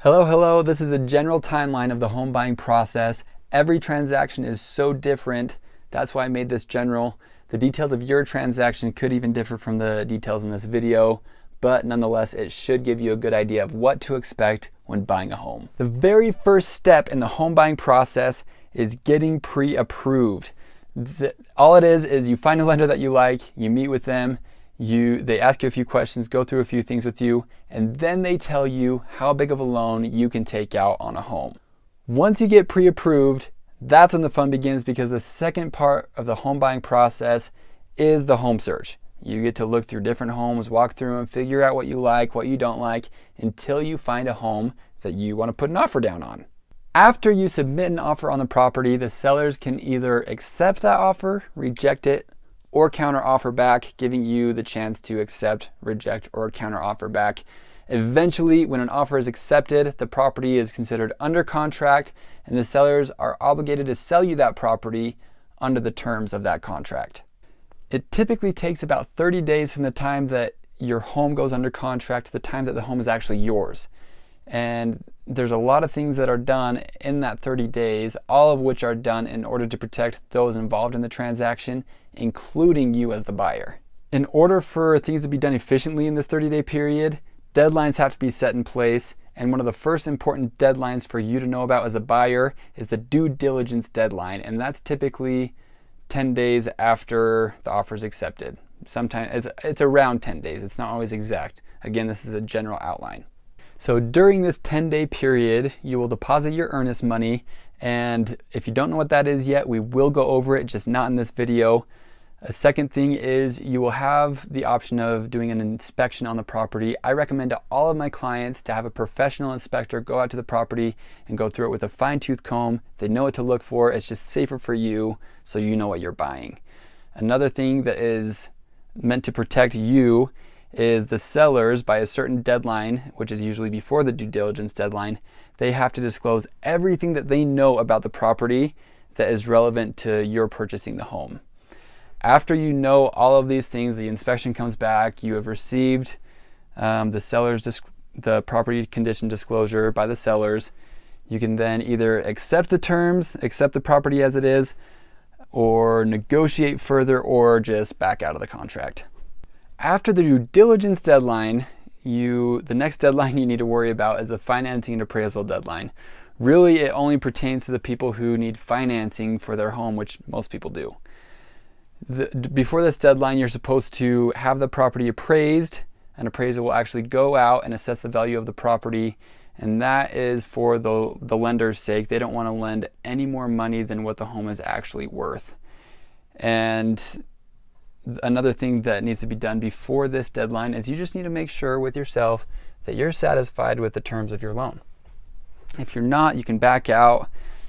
Hello. This is a general timeline of the home buying process. Every transaction is so different. That's why I made this general. The details of your transaction could even differ from the details in this video, but nonetheless, it should give you a good idea of what to expect when buying a home. The very first step in the home buying process is getting pre-approved. All it is you find a lender that you like, you meet with them, they ask you a few questions, go through a few things with you, and then they tell you how big of a loan you can take out on a home. Once you get pre-approved, that's when the fun begins, because the second part of the home buying process is the home search. You get to look through different homes, walk through them, figure out what you like, what you don't like, until you find a home that you want to put an offer down on. After you submit an offer on the property, the sellers can either accept that offer, reject it, or counter offer back, giving you the chance to accept, reject, or counter offer back. Eventually, when an offer is accepted, the property is considered under contract, and the sellers are obligated to sell you that property under the terms of that contract. It typically takes about 30 days from the time that your home goes under contract to the time that the home is actually yours. And there's a lot of things that are done in that 30 days, all of which are done in order to protect those involved in the transaction, including you as the buyer. In order for things to be done efficiently in this 30-day period, deadlines have to be set in place, and one of the first important deadlines for you to know about as a buyer is the due diligence deadline, and that's typically 10 days after the offer is accepted. Sometimes it's around 10 days. It's not always exact. Again, this is a general outline. So during this 10-day period, you will deposit your earnest money, and if you don't know what that is yet, we will go over it, just not in this video. A second thing is you will have the option of doing an inspection on the property. I recommend to all of my clients to have a professional inspector go out to the property and go through it with a fine-tooth comb. They know what to look for. It's just safer for you, so you know what you're buying. Another thing that is meant to protect you is the sellers, by a certain deadline, which is usually before the due diligence deadline, they have to disclose everything that they know about the property that is relevant to your purchasing the home. After you know all of these things, the inspection comes back, you have received the property condition disclosure by the sellers. You can then either accept the terms, accept the property as it is, or negotiate further, or just back out of the contract. After the due diligence deadline, the next deadline you need to worry about is the financing and appraisal deadline. Really, it only pertains to the people who need financing for their home, which most people do. Before this deadline, you're supposed to have the property appraised. An appraiser will actually go out and assess the value of the property, and that is for the lender's sake. They don't want to lend any more money than what the home is actually worth. And another thing that needs to be done before this deadline is you just need to make sure with yourself that you're satisfied with the terms of your loan. If you're not, you can back out.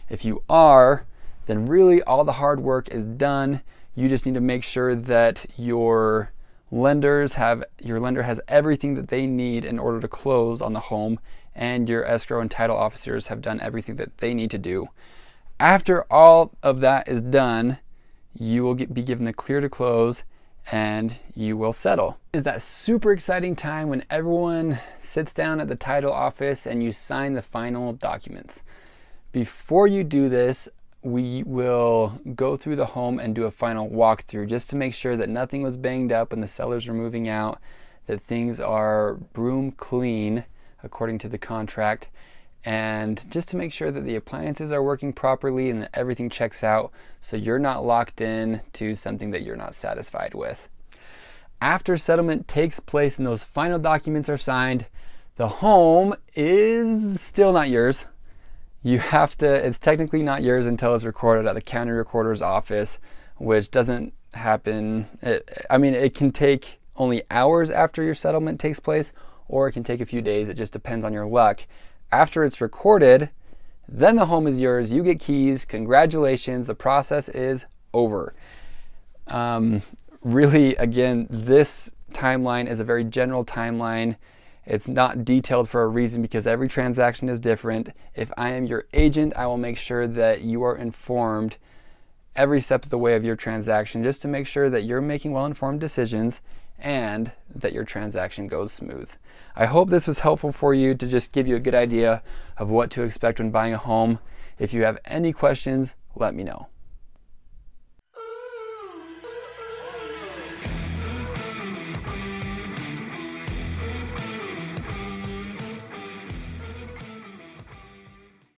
If you are, then really all the hard work is done. You just need to make sure that your lender has everything that they need in order to close on the home, and your escrow and title officers have done everything that they need to do. After all of that is done, you will be given the clear to close, and you will settle. It's that super exciting time when everyone sits down at the title office and you sign the final documents. Before you do this, we will go through the home and do a final walkthrough, just to make sure that nothing was banged up when the sellers are moving out, that things are broom clean according to the contract, and just to make sure that the appliances are working properly and that everything checks out, so you're not locked in to something that you're not satisfied with. After settlement takes place and those final documents are signed, the home is still not yours. It's technically not yours until it's recorded at the county recorder's office, which doesn't happen. It can take only hours after your settlement takes place, or it can take a few days. It just depends on your luck. After it's recorded, then the home is yours. You get keys. Congratulations. The process is over. Really, again, this timeline is a very general timeline. It's not detailed for a reason, because every transaction is different. If I am your agent, I will make sure that you are informed every step of the way of your transaction, just to make sure that you're making well-informed decisions and that your transaction goes smooth. I hope this was helpful for you to just give you a good idea of what to expect when buying a home. If you have any questions, let me know.